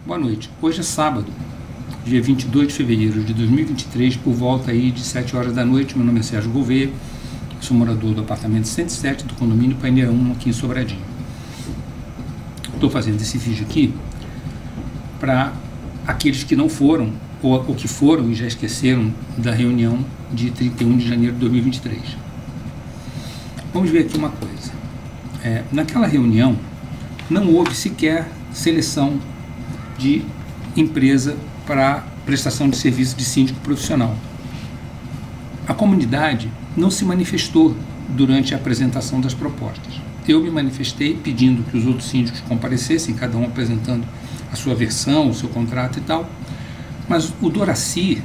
Boa noite. Hoje é sábado, dia 22 de fevereiro de 2023, por volta aí de 7 horas da noite. Meu nome é Sérgio Gouveia, sou morador do apartamento 107 do condomínio Paineira 1, aqui em Sobradinho. Estou fazendo esse vídeo aqui para aqueles que não foram, ou que foram e já esqueceram da reunião de 31 de janeiro de 2023. Vamos ver aqui uma coisa. Naquela reunião não houve sequer seleção de empresa para prestação de serviço de síndico profissional. A comunidade não se manifestou durante a apresentação das propostas. Eu me manifestei pedindo que os outros síndicos comparecessem, cada um apresentando a sua versão, o seu contrato e tal, mas o Doraci,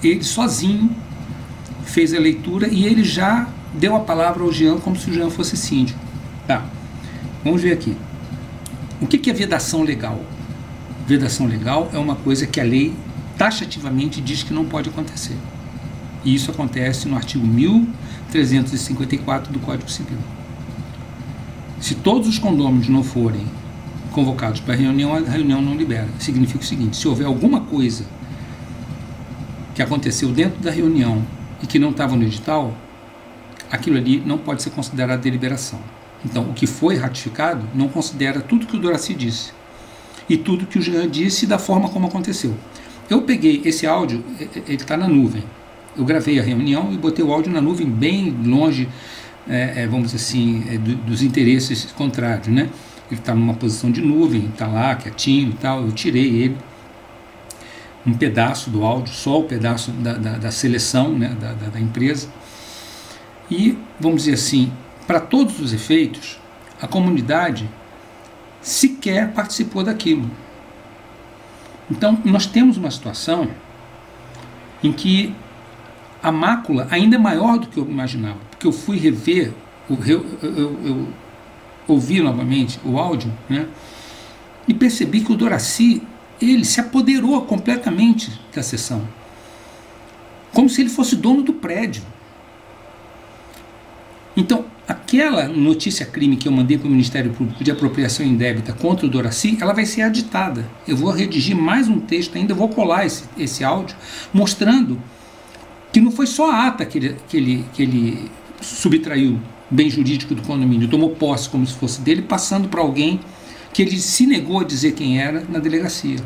ele sozinho fez a leitura e ele já deu a palavra ao Jean como se o Jean fosse síndico. Tá, vamos ver aqui. O que é vedação legal? Vedação legal é uma coisa que a lei taxativamente diz que não pode acontecer. E isso acontece no artigo 1354 do Código Civil. Se todos os condôminos não forem convocados para a reunião não libera. Significa o seguinte: se houver alguma coisa que aconteceu dentro da reunião e que não estava no edital, aquilo ali não pode ser considerado deliberação. Então, o que foi ratificado não considera tudo que o Doraci disse e tudo que o Jean disse da forma como aconteceu. Eu peguei esse áudio, ele está na nuvem. Eu gravei a reunião e botei o áudio na nuvem bem longe, vamos dizer assim, dos interesses contrários, né? Ele está numa posição de nuvem, está lá quietinho e tal. Eu tirei ele, um pedaço do áudio, só o pedaço da seleção, né, da empresa. E, vamos dizer assim, para todos os efeitos, a comunidade sequer participou daquilo. Então, nós temos uma situação em que a mácula ainda é maior do que eu imaginava, porque eu fui rever, eu ouvi novamente o áudio, né, e percebi que o Doraci, ele se apoderou completamente da sessão, como se ele fosse dono do prédio. Então, aquela notícia-crime que eu mandei para o Ministério Público de apropriação indébita contra o Doraci, ela vai ser aditada. Eu vou redigir mais um texto ainda, vou colar esse áudio, mostrando que não foi só a ata que ele subtraiu bem jurídico do condomínio, tomou posse como se fosse dele, passando para alguém que ele se negou a dizer quem era na delegacia.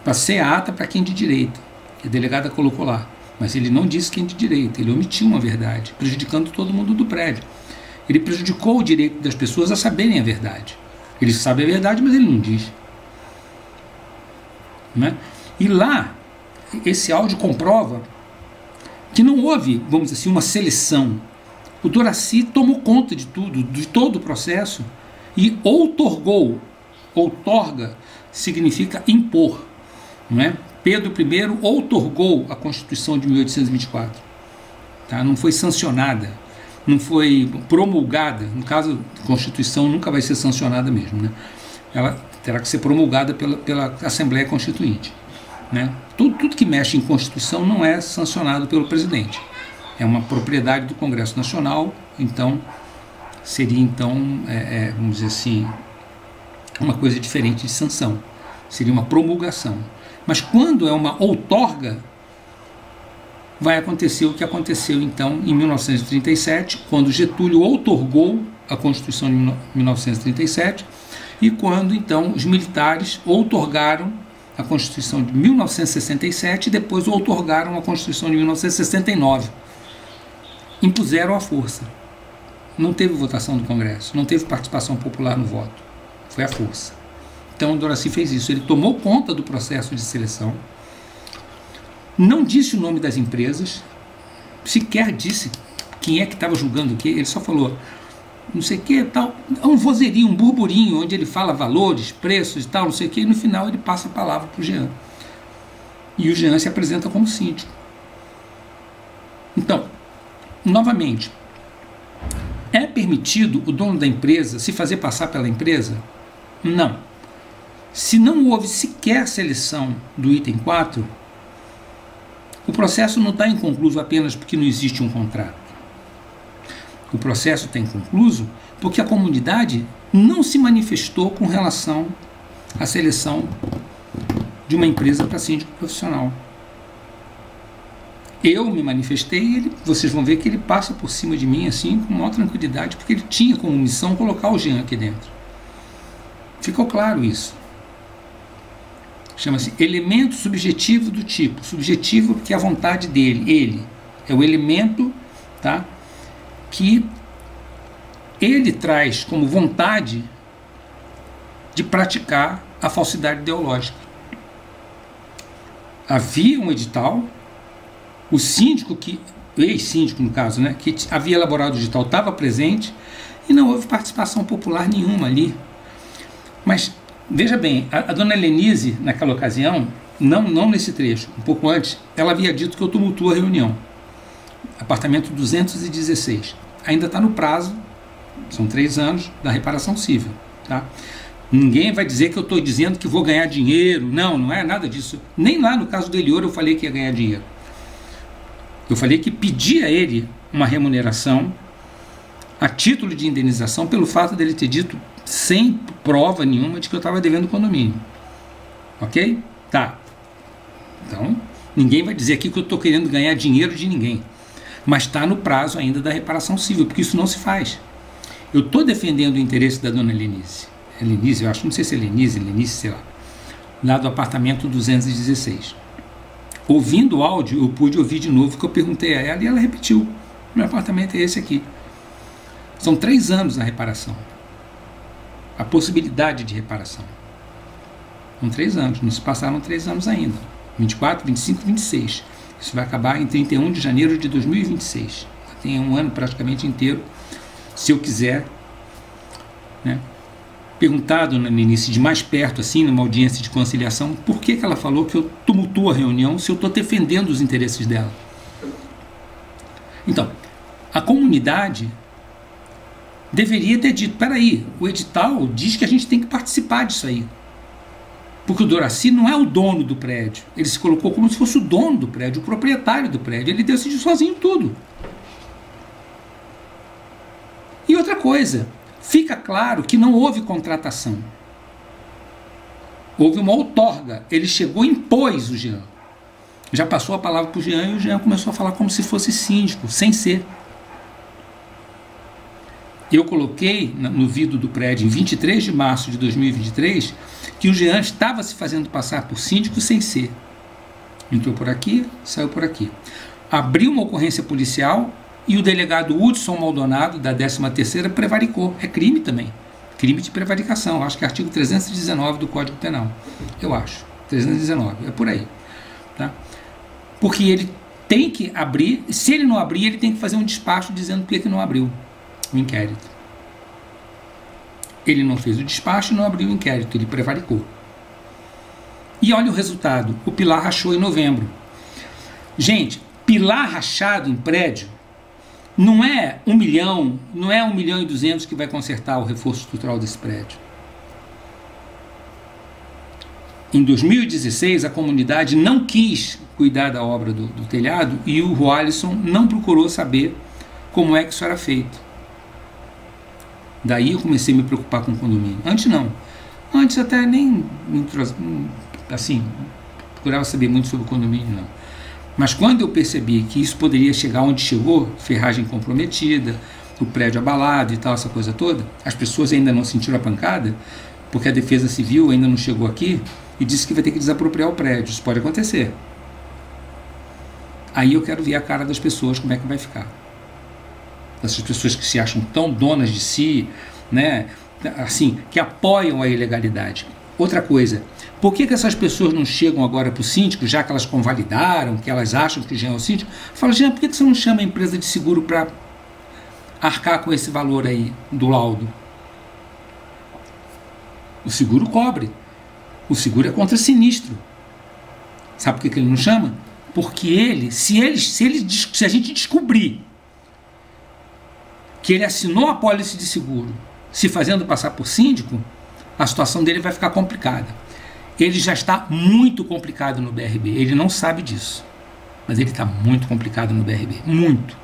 Passei a ata para quem de direito, que a delegada colocou lá. Mas ele não disse quem de direito, ele omitiu uma verdade, prejudicando todo mundo do prédio. Ele prejudicou o direito das pessoas a saberem a verdade. Ele sabe a verdade, mas ele não diz. Né? E lá, esse áudio comprova que não houve, vamos dizer assim, uma seleção. O Doraci tomou conta de tudo, de todo o processo, e outorgou. Outorga significa impor, não é? Pedro I outorgou a Constituição de 1824. Tá? Não foi sancionada, não foi promulgada. No caso, a Constituição nunca vai ser sancionada mesmo, né? Ela terá que ser promulgada pela Assembleia Constituinte. Né? Tudo que mexe em Constituição não é sancionado pelo presidente. É uma propriedade do Congresso Nacional, então seria, vamos dizer assim, uma coisa diferente de sanção. Seria uma promulgação. Mas quando é uma outorga, vai acontecer o que aconteceu então em 1937, quando Getúlio outorgou a Constituição de 1937 e quando então os militares outorgaram a Constituição de 1967 e depois outorgaram a Constituição de 1969. Impuseram a força. Não teve votação do Congresso, não teve participação popular no voto. Foi a força. Então o Doraci fez isso, ele tomou conta do processo de seleção, não disse o nome das empresas, sequer disse quem é que estava julgando o quê, ele só falou, não sei o que, tal, um vozerio, um burburinho, onde ele fala valores, preços e tal, não sei o que, e no final ele passa a palavra para o Jean. E o Jean se apresenta como síndico. Então, novamente, é permitido o dono da empresa se fazer passar pela empresa? Não. Se não houve sequer seleção do item 4, o processo não está inconcluso apenas porque não existe um contrato. O processo está inconcluso porque a comunidade não se manifestou com relação à seleção de uma empresa para síndico profissional. Eu me manifestei e vocês vão ver que ele passa por cima de mim assim com maior tranquilidade, porque ele tinha como missão colocar o Jean aqui dentro. Ficou claro isso. Chama-se elemento subjetivo do tipo. Subjetivo porque é a vontade dele. Ele é o elemento, tá, que ele traz como vontade de praticar a falsidade ideológica. Havia um edital, o síndico, o ex-síndico no caso, né, que havia elaborado o edital estava presente e não houve participação popular nenhuma ali. Mas, veja bem, a dona Helenise, naquela ocasião, não nesse trecho, um pouco antes, ela havia dito que eu tumultuo a reunião. Apartamento 216. Ainda está no prazo, são 3 anos, da reparação civil. Tá? Ninguém vai dizer que eu estou dizendo que vou ganhar dinheiro. Não é nada disso. Nem lá no caso do Elior eu falei que ia ganhar dinheiro. Eu falei que pedi a ele uma remuneração a título de indenização pelo fato dele ter dito sem prova nenhuma de que eu estava devendo condomínio. Ok? Tá. Então, ninguém vai dizer aqui que eu estou querendo ganhar dinheiro de ninguém. Mas está no prazo ainda da reparação civil, porque isso não se faz. Eu estou defendendo o interesse da dona Helenise. Helenise, eu acho, não sei se é Helenise, sei lá. Lá do apartamento 216. Ouvindo o áudio, eu pude ouvir de novo que eu perguntei a ela e ela repetiu. Meu apartamento é esse aqui. São 3 anos a reparação. A possibilidade de reparação. São 3 anos, não se passaram 3 anos ainda. 24, 25, 26. Isso vai acabar em 31 de janeiro de 2026. Tem um ano praticamente inteiro, se eu quiser, né? Perguntado no início de mais perto, assim, numa audiência de conciliação, por que ela falou que eu tumultuo a reunião se eu estou defendendo os interesses dela. Então, a comunidade deveria ter dito, peraí, o edital diz que a gente tem que participar disso aí. Porque o Doraci não é o dono do prédio. Ele se colocou como se fosse o dono do prédio, o proprietário do prédio. Ele decidiu sozinho tudo. E outra coisa, fica claro que não houve contratação. Houve uma outorga. Ele chegou e impôs o Jean. Já passou a palavra para o Jean e o Jean começou a falar como se fosse síndico, sem ser. Eu coloquei no vidro do prédio, em 23 de março de 2023, que o Jean estava se fazendo passar por síndico sem ser. Entrou por aqui, saiu por aqui. Abriu uma ocorrência policial e o delegado Hudson Maldonado, da 13ª, prevaricou. É crime também. Crime de prevaricação. Acho que é artigo 319 do Código Penal. Eu acho. 319. É por aí. Tá? Porque ele tem que abrir. Se ele não abrir, ele tem que fazer um despacho dizendo por que não abriu o inquérito. Ele não fez o despacho e não abriu o inquérito. Ele prevaricou. E olha o resultado. O pilar rachou em novembro. Gente, pilar rachado em prédio não é 1 milhão, não é 1.200.000 que vai consertar o reforço estrutural desse prédio. Em 2016, a comunidade não quis cuidar da obra do telhado e o Alisson não procurou saber como é que isso era feito. Daí eu comecei a me preocupar com o condomínio. Antes não. Antes até nem assim, procurava saber muito sobre o condomínio, não. Mas quando eu percebi que isso poderia chegar onde chegou, ferragem comprometida, o prédio abalado e tal, essa coisa toda, as pessoas ainda não sentiram a pancada, porque a Defesa Civil ainda não chegou aqui e disse que vai ter que desapropriar o prédio. Isso pode acontecer. Aí eu quero ver a cara das pessoas, como é que vai ficar. Essas pessoas que se acham tão donas de si, né, assim, que apoiam a ilegalidade. Outra coisa, por que essas pessoas não chegam agora para o síndico, já que elas convalidaram, que elas acham que o Jean é o síndico? Fala, Jean, por que você não chama a empresa de seguro para arcar com esse valor aí do laudo? O seguro cobre. O seguro é contra sinistro. Sabe por que ele não chama? Porque ele, se a gente descobrir que ele assinou a pólice de seguro se fazendo passar por síndico, a situação dele vai ficar complicada. Ele já está muito complicado no BRB. Ele não sabe disso. Mas ele está muito complicado no BRB. Muito.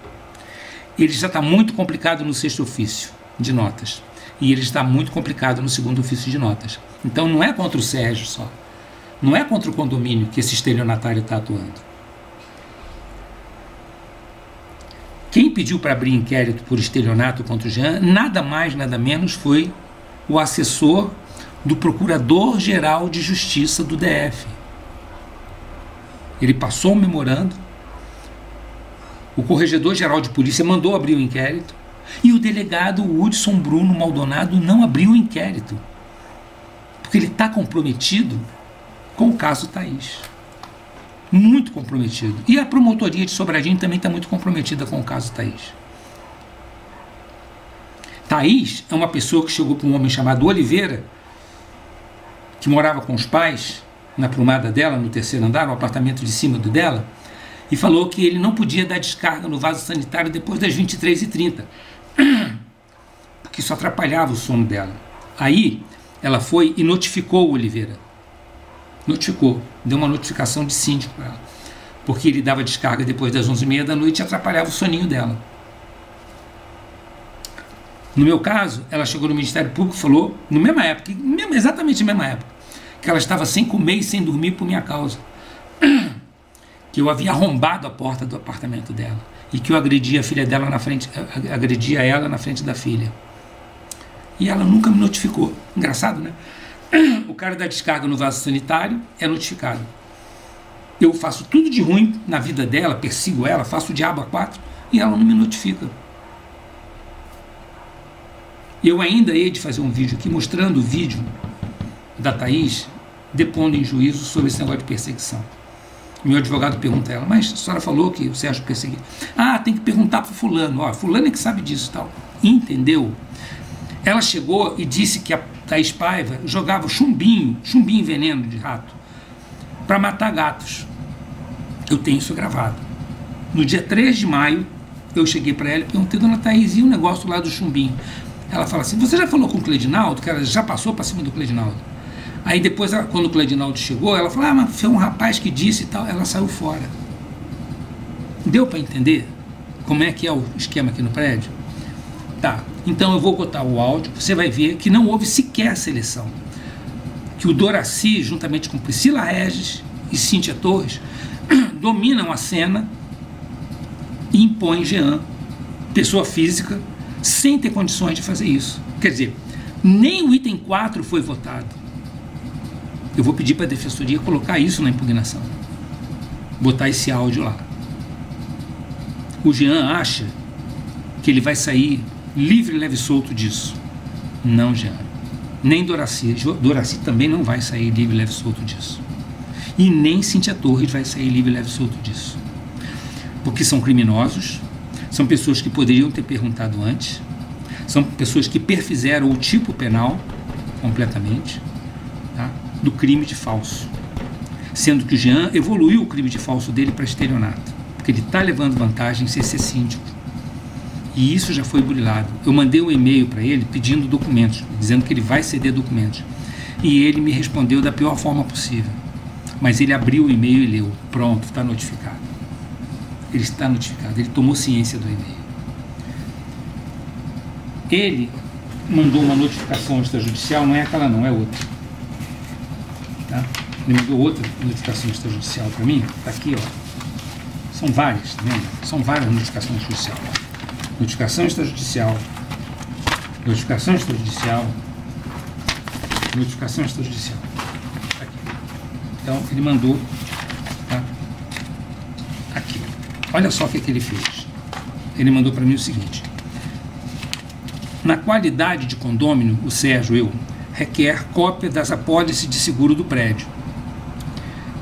Ele já está muito complicado no 6º ofício de notas. E ele está muito complicado no 2º ofício de notas. Então não é contra o Sérgio só. Não é contra o condomínio que esse estelionatário está atuando. Quem pediu para abrir inquérito por estelionato contra o Jean, nada mais, nada menos, foi o assessor do Procurador-Geral de Justiça do DF. Ele passou um memorando, o Corregedor-Geral de Polícia mandou abrir o inquérito e o delegado Hudson Bruno Maldonado não abriu o inquérito, porque ele está comprometido com o caso Thaís. Muito comprometido. E a promotoria de Sobradinho também está muito comprometida com o caso Thaís. Thaís é uma pessoa que chegou para um homem chamado Oliveira, que morava com os pais na plumada dela, no terceiro andar, no apartamento de cima do dela, e falou que ele não podia dar descarga no vaso sanitário depois das 23h30, porque isso atrapalhava o sono dela. Aí ela foi e notificou o Oliveira. Notificou, deu uma notificação de síndico para ela, porque ele dava descarga depois das 11h30 da noite e atrapalhava o soninho dela. No meu caso, ela chegou no Ministério Público e falou, na mesma época, exatamente na mesma época, que ela estava sem comer e sem dormir por minha causa, que eu havia arrombado a porta do apartamento dela e que eu agredia a filha dela na frente, agredia ela na frente da filha. E ela nunca me notificou. Engraçado, né? O cara da descarga no vaso sanitário é notificado. Eu faço tudo de ruim na vida dela, persigo ela, faço o diabo a quatro e ela não me notifica. Eu ainda hei de fazer um vídeo aqui mostrando o vídeo da Thaís depondo em juízo sobre esse negócio de perseguição. Meu advogado pergunta a ela, mas a senhora falou que o Sérgio perseguiu. Ah, tem que perguntar para fulano. Ó, fulano é que sabe disso e tal. Entendeu? Ela chegou e disse que a Thaís Paiva jogava chumbinho veneno de rato, para matar gatos. Eu tenho isso gravado. No dia 3 de maio, eu cheguei para ela e perguntei, dona Thaís, e o negócio lá do chumbinho? Ela fala assim, você já falou com o Cledinaldo? Que ela já passou para cima do Cledinaldo. Aí depois, quando o Cledinaldo chegou, ela falou, mas foi um rapaz que disse e tal. Ela saiu fora. Deu para entender como é que é o esquema aqui no prédio? Tá, então eu vou botar o áudio, você vai ver que não houve sequer seleção. Que o Doraci, juntamente com Priscila Regis e Cíntia Torres, dominam a cena e impõem Jean, pessoa física, sem ter condições de fazer isso. Quer dizer, nem o item 4 foi votado. Eu vou pedir para a Defensoria colocar isso na impugnação. Botar esse áudio lá. O Jean acha que ele vai sair livre, leve e solto disso. Não, Jean. Nem Doraci. Doraci também não vai sair livre, leve e solto disso. E nem Cíntia Torres vai sair livre, leve e solto disso. Porque são criminosos, são pessoas que poderiam ter perguntado antes, são pessoas que perfizeram o tipo penal completamente, tá, do crime de falso. Sendo que o Jean evoluiu o crime de falso dele para estelionato, porque ele está levando vantagem sem ser síndico. E isso já foi burilado. Eu mandei um e-mail para ele pedindo documentos, dizendo que ele vai ceder documentos. E ele me respondeu da pior forma possível. Mas ele abriu o e-mail e leu. Pronto, está notificado. Ele está notificado, ele tomou ciência do e-mail. Ele mandou uma notificação extrajudicial, não é aquela não, é outra. Tá? Ele mandou outra notificação extrajudicial para mim, está aqui, ó. São várias, tá vendo? São várias notificações judiciais. Notificação extrajudicial, notificação extrajudicial, notificação extrajudicial. Aqui. Então, ele mandou, tá? Aqui. Olha só o que ele fez. Ele mandou para mim o seguinte. Na qualidade de condômino, o Sérgio, eu, requer cópia das apólices de seguro do prédio,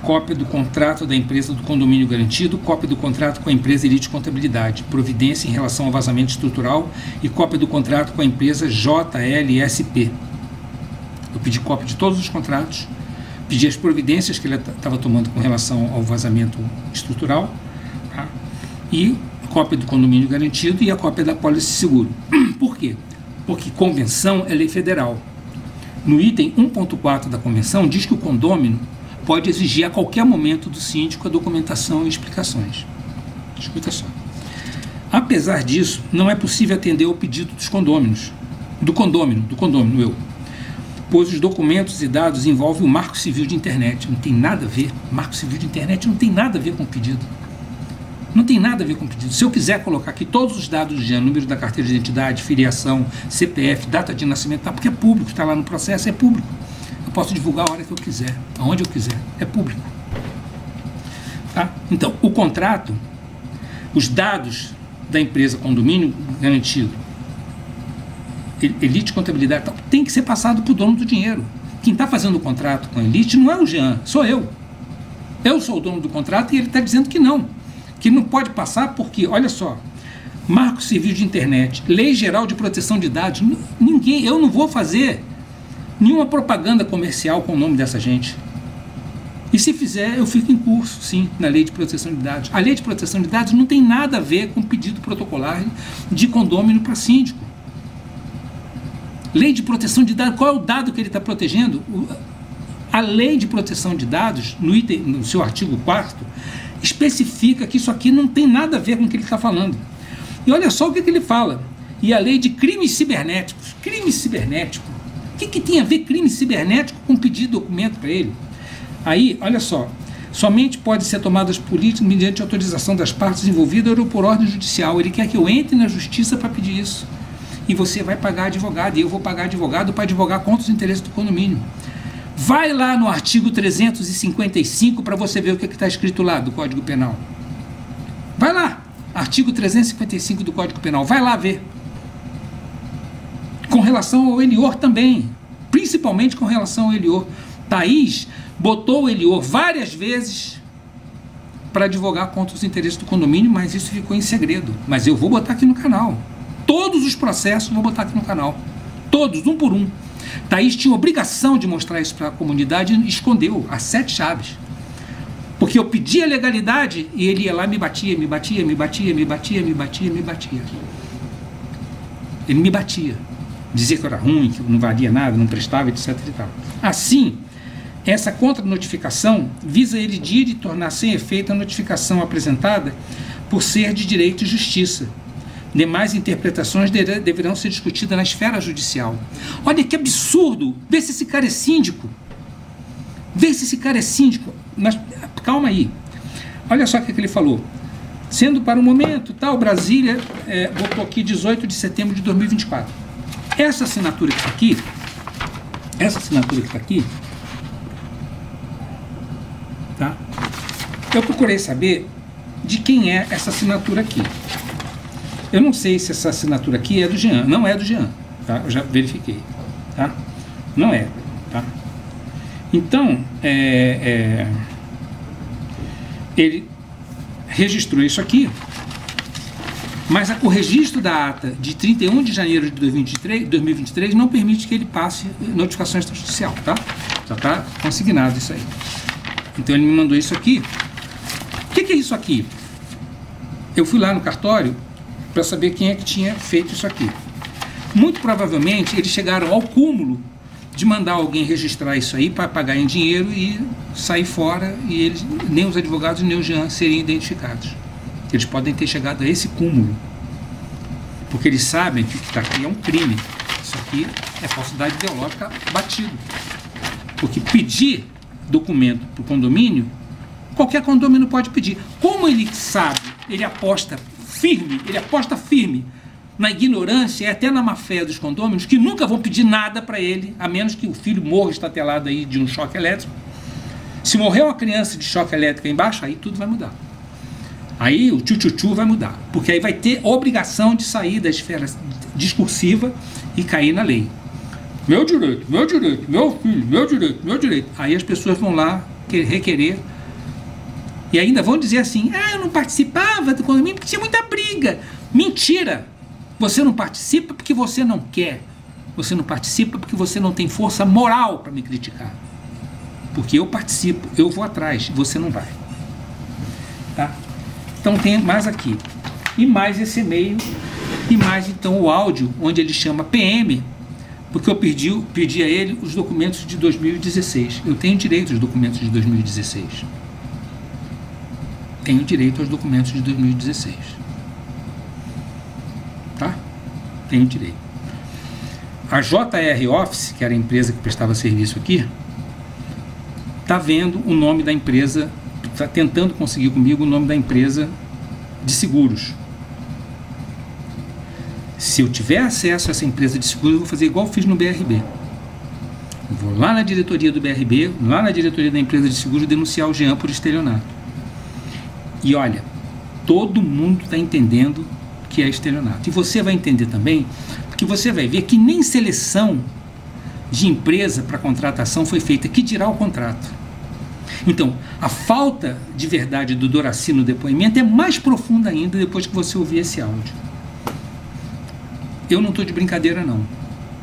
cópia do contrato da empresa do condomínio garantido, cópia do contrato com a empresa Elite Contabilidade, providência em relação ao vazamento estrutural e cópia do contrato com a empresa JLSP. Eu pedi cópia de todos os contratos, pedi as providências que ele estava tomando com relação ao vazamento estrutural, tá? E cópia do condomínio garantido e a cópia da apólice de seguro. Por quê? Porque convenção é lei federal. No item 1.4 da convenção diz que o condômino pode exigir a qualquer momento do síndico a documentação e explicações. Escuta só. Apesar disso, não é possível atender ao pedido dos condôminos, do condômino, eu, pois os documentos e dados envolvem o Marco Civil de Internet. Não tem nada a ver. Marco Civil de Internet não tem nada a ver com o pedido. Não tem nada a ver com o pedido. Se eu quiser colocar aqui todos os dados do Jean, número da carteira de identidade, filiação, CPF, data de nascimento, tá, porque é público, está lá no processo, é público. Eu posso divulgar a hora que eu quiser, aonde eu quiser, é público. Tá? Então, o contrato, os dados da empresa condomínio garantido, Elite Contabilidade, tem que ser passado para o dono do dinheiro. Quem está fazendo o contrato com a Elite não é o Jean, sou eu. Eu sou o dono do contrato e ele está dizendo que não pode passar porque, olha só, Marco Civil de Internet, Lei Geral de Proteção de Dados, eu não vou fazer nenhuma propaganda comercial com o nome dessa gente. E se fizer, eu fico em curso, sim, na Lei de Proteção de Dados. A Lei de Proteção de Dados não tem nada a ver com pedido protocolar de condômino para síndico. Lei de Proteção de Dados, qual é o dado que ele está protegendo? A Lei de Proteção de Dados, no seu artigo 4º, especifica que isso aqui não tem nada a ver com o que ele está falando. E olha só o que ele fala. E a Lei de Crimes Cibernéticos. Crime cibernético. O que tem a ver crime cibernético com pedir documento para ele? Aí, olha só, somente pode ser tomadas políticas mediante autorização das partes envolvidas ou por ordem judicial. Ele quer que eu entre na justiça para pedir isso. E você vai pagar advogado, e eu vou pagar advogado para advogar contra os interesses do condomínio. Vai lá no artigo 355 para você ver o que está escrito lá do Código Penal. Vai lá, artigo 355 do Código Penal, vai lá ver. Com relação ao Elior também, principalmente com relação ao Elior. Thaís botou o Elior várias vezes para advogar contra os interesses do condomínio, mas isso ficou em segredo. Mas eu vou botar aqui no canal. Todos os processos eu vou botar aqui no canal. Todos, um por um. Thaís tinha obrigação de mostrar isso para a comunidade e escondeu as 7 chaves. Porque eu pedia legalidade e ele ia lá e me batia, me batia, me batia, me batia, me batia, me batia. Ele me batia. Dizia que eu era ruim, que eu não valia nada, não prestava, etc. E tal. Assim, essa contra-notificação visa elidir e tornar sem efeito a notificação apresentada por ser de direito e justiça. Demais interpretações deverão ser discutidas na esfera judicial. Olha que absurdo! Vê se esse cara é síndico. Vê se esse cara é síndico. Mas calma aí. Olha só o que ele falou. Sendo para o momento, tal, Brasília, botou aqui 18 de setembro de 2024. Essa assinatura que está aqui, tá? Eu procurei saber de quem é essa assinatura aqui. Eu não sei se essa assinatura aqui é do Jean. Não é do Jean, tá? Eu já verifiquei, tá? Não é, tá? Então, ele registrou isso aqui, mas o registro da ata de 31 de janeiro de 2023 não permite que ele passe notificação extrajudicial, tá? Já está consignado isso aí. Então ele me mandou isso aqui. O que é isso aqui? Eu fui lá no cartório para saber quem é que tinha feito isso aqui. Muito provavelmente eles chegaram ao cúmulo de mandar alguém registrar isso aí para pagar em dinheiro e sair fora, e eles, nem os advogados nem o Jean seriam identificados. Eles podem ter chegado a esse cúmulo, porque eles sabem que o que está aqui é um crime. Isso aqui é falsidade ideológica batido. Porque pedir documento para o condomínio, qualquer condomínio pode pedir. Como ele sabe, ele aposta firme na ignorância e até na má-fé dos condôminos, que nunca vão pedir nada para ele, a menos que o filho morra estatelado aí de um choque elétrico. Se morrer uma criança de choque elétrico aí embaixo, aí tudo vai mudar. Aí o tchu-tchu-tchu vai mudar, porque aí vai ter obrigação de sair da esfera discursiva e cair na lei. Meu direito, meu direito, meu filho, meu direito, meu direito. Aí as pessoas vão lá requerer e ainda vão dizer assim: ah, eu não participava do condomínio porque tinha muita briga. Mentira! Você não participa porque você não quer. Você não participa porque você não tem força moral para me criticar. Porque eu participo, eu vou atrás, você não vai. Tá? Então tem mais aqui. E mais esse e-mail. E mais então o áudio, onde ele chama PM, porque eu pedi a ele os documentos de 2016. Eu tenho direito aos documentos de 2016. Tenho direito aos documentos de 2016. Tá? Tenho direito. A JR Office, que era a empresa que prestava serviço aqui, está vendo o nome da empresa, está tentando conseguir comigo o nome da empresa de seguros. Se eu tiver acesso a essa empresa de seguros, eu vou fazer igual eu fiz no BRB. Eu vou lá na diretoria do BRB, lá na diretoria da empresa de seguros, denunciar o Jean por estelionato. E olha, todo mundo está entendendo que é estelionato. E você vai entender também, porque você vai ver que nem seleção de empresa para contratação foi feita, que dirá o contrato. Então, a falta de verdade do Doraci no depoimento é mais profunda ainda depois que você ouvir esse áudio. Eu não estou de brincadeira, não.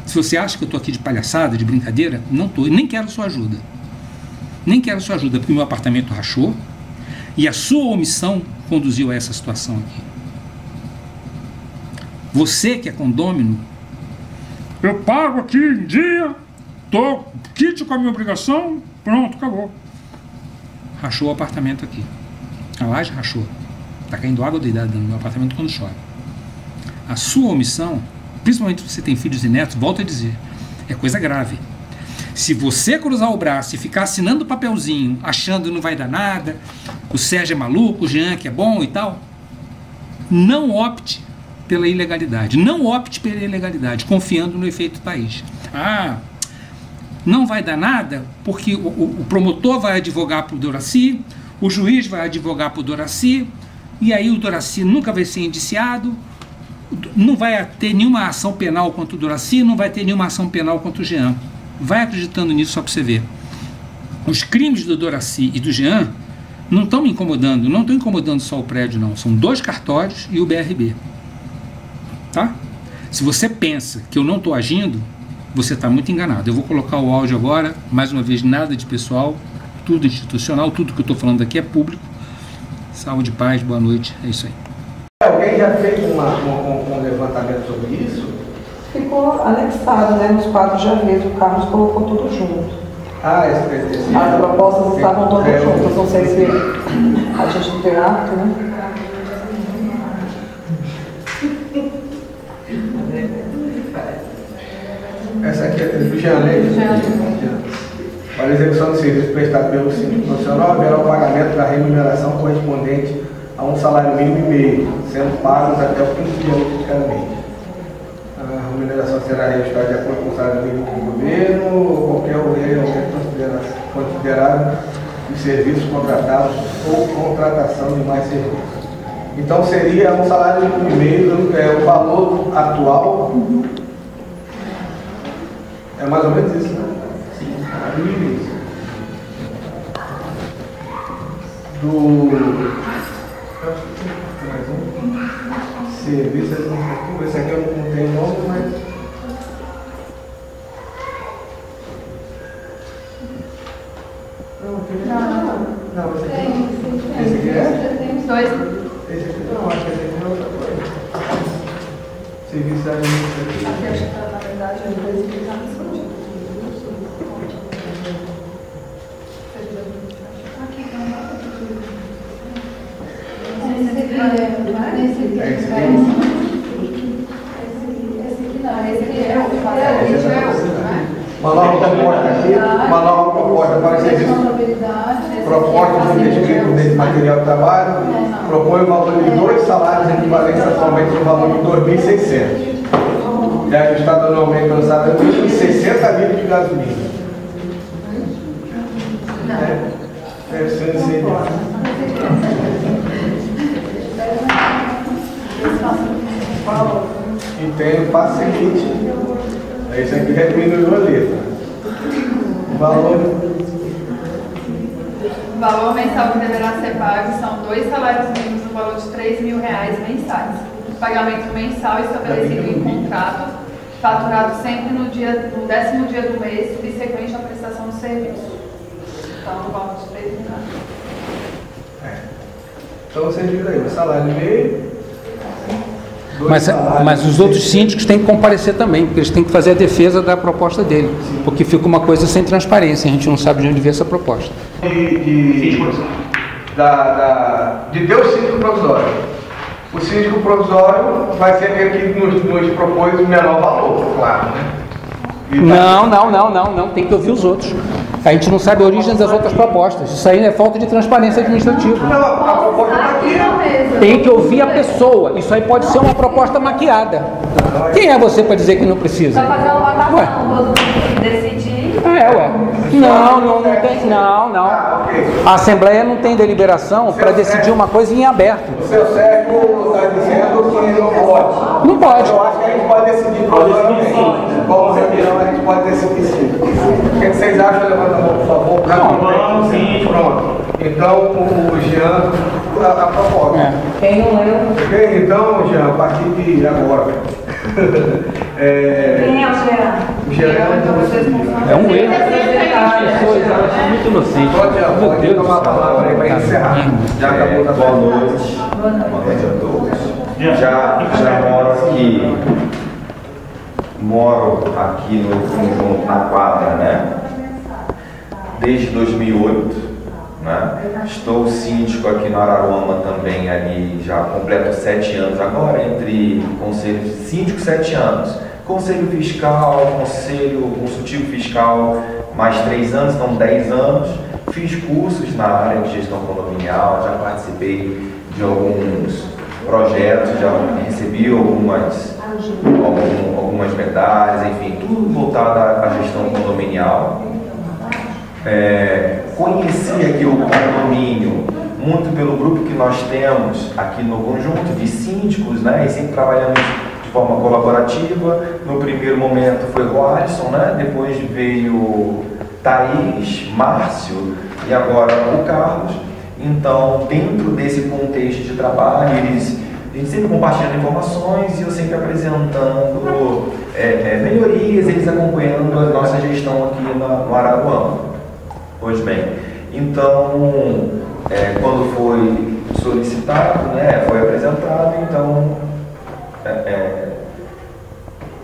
Se você acha que eu estou aqui de palhaçada, de brincadeira, não estou. E nem quero sua ajuda. Nem quero sua ajuda, porque o meu apartamento rachou e a sua omissão conduziu a essa situação aqui. Você que é condômino, eu pago aqui em dia, estou quite com a minha obrigação, pronto, acabou. Rachou o apartamento aqui. A laje rachou. Está caindo água doidada no meu apartamento quando chove. A sua omissão, principalmente se você tem filhos e netos, volto a dizer, é coisa grave. Se você cruzar o braço e ficar assinando papelzinho, achando que não vai dar nada, o Sérgio é maluco, o Jean que é bom e tal, não opte pela ilegalidade. Não opte pela ilegalidade, confiando no efeito país. Ah, não vai dar nada porque o promotor vai advogar para o Doraci, o juiz vai advogar para o Doraci, e aí o Doraci nunca vai ser indiciado, não vai ter nenhuma ação penal contra o Doraci, não vai ter nenhuma ação penal contra o Jean. Vai acreditando nisso só para você ver. Os crimes do Doraci e do Jean não estão me incomodando, não estão incomodando só o prédio, não. São 2 cartórios e o BRB. Tá? Se você pensa que eu não estou agindo, você está muito enganado. Eu vou colocar o áudio agora, mais uma vez, nada de pessoal, tudo institucional, tudo que eu estou falando aqui é público. Saúde, paz, boa noite, é isso aí. Alguém já fez um levantamento sobre isso? Ficou anexado, né, nos quadros de aviso, o Carlos colocou tudo junto. Ah, esse As propostas estavam todas juntas, não sei se a gente não tem hábito, né? Essa aqui é do Jean. Para a execução do serviço prestado pelo síndico profissional, haverá o pagamento da remuneração correspondente a um salário mínimo e meio, sendo pagos até o 15 dias de cada mês. A remuneração será registrada de acordo com o salário mínimo do governo ou qualquer aumento considerável de serviços contratados ou contratação de mais serviços. Então seria um salário mínimo e meio, o valor atual. É mais ou menos isso, né? Sim. Salário mínimo e meio. Mais um serviço, esse aqui eu não tenho nome, mas não, esse aqui é? Tem os 2. Esse aqui não, acho que esse aqui é outra coisa. Serviço administrativo. Acho que na verdade é 2 que está no Uma nova proposta aqui, uma nova proposta para serviço. Proposta de descrito desse material de trabalho, propõe o valor de 2 salários equivalentes atualmente no valor de 2.600. E ajustado anualmente pelo salário mínimo, 60 litros de gasolina. Deve ser incendiado. E tem o passo seguinte. Esse aqui já diminuiu a letra. O valor mensal que deverá ser pago são 2 salários mínimos no valor de R$3.000 mensais. Pagamento mensal estabelecido em contrato, faturado sempre no 10º dia do mês, subsequente à prestação do serviço. Então, no valor de R$3.000. Então vocês viram aí, o salário meio. Mas os outros síndicos têm que comparecer também, porque eles têm que fazer a defesa da proposta dele. Sim. Porque fica uma coisa sem transparência, a gente não sabe de onde veio essa proposta. De ter o síndico provisório. O síndico provisório vai ser aquele que nos propôs o menor valor, claro, né? Não, tem que ouvir os outros. A gente não sabe a origem das outras propostas. Isso aí é falta de transparência administrativa. Não, a proposta está aqui. Tem que ouvir a pessoa. Isso aí pode ser uma proposta maquiada. Quem é você para dizer que não precisa? Para fazer uma votação, todo mundo decidir. Não tem. Não. A Assembleia não tem deliberação para decidir uma coisa em aberto. O seu Sérgio está dizendo que não pode. Não pode. Eu acho que a gente pode decidir provavelmente. Como reunião, a gente pode decidir sim. O que vocês acham? Levanta a mão, por favor. Vamos, sim. Pronto. Então, o Jean, a proposta. Quem não leu? Ok? Então, Jean, a partir de agora. Quem é o Jean? O Jean É um erro. As pessoas, elas são muito inocentes. Pode tomar a palavra aí para encerrar. Já acabou da Boa noite. Boa noite a todos. Já moro aqui no conjunto, na quadra, né? Desde 2008, né? Estou síndico aqui no Araruama também, ali já completo 7 anos agora, entre conselho síndico 7 anos. Conselho fiscal, conselho consultivo fiscal, mais 3 anos, então 10 anos. Fiz cursos na área de gestão condominial, já participei de alguns projetos, já recebi algumas medalhas, enfim, tudo voltado à gestão condominial. Conheci aqui o condomínio muito pelo grupo que nós temos aqui no conjunto de síndicos, né? E sempre trabalhamos de forma colaborativa. No primeiro momento foi o Alisson, né? Depois veio Thaís, Márcio e agora o Carlos. Então, dentro desse contexto de trabalho, a gente sempre compartilhando informações e eu sempre apresentando melhorias, eles acompanhando a nossa gestão aqui no Araruama. Pois bem, então, quando foi solicitado, né, foi apresentado, então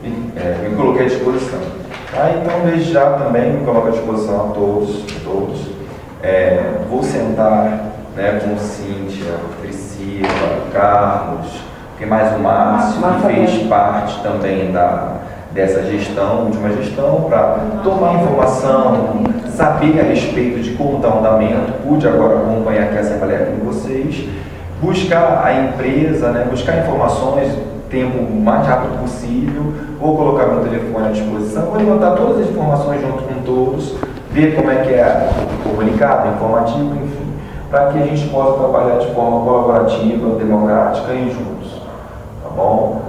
me coloquei à disposição. Então, desde já também me coloco à disposição a todos. Vou sentar, né, com Cíntia, Priscila, Carlos, tem mais o Márcio, que fez parte também dessa gestão, última gestão, para tomar informação, saber a respeito de como está o andamento. Pude agora acompanhar aqui a Assembleia com vocês, buscar a empresa, né, buscar informações o tempo mais rápido possível. Vou colocar meu telefone à disposição, vou levantar todas as informações junto com todos, ver como é que é o comunicado, informativo, enfim, para que a gente possa trabalhar de forma colaborativa, democrática e juntos. Tá bom?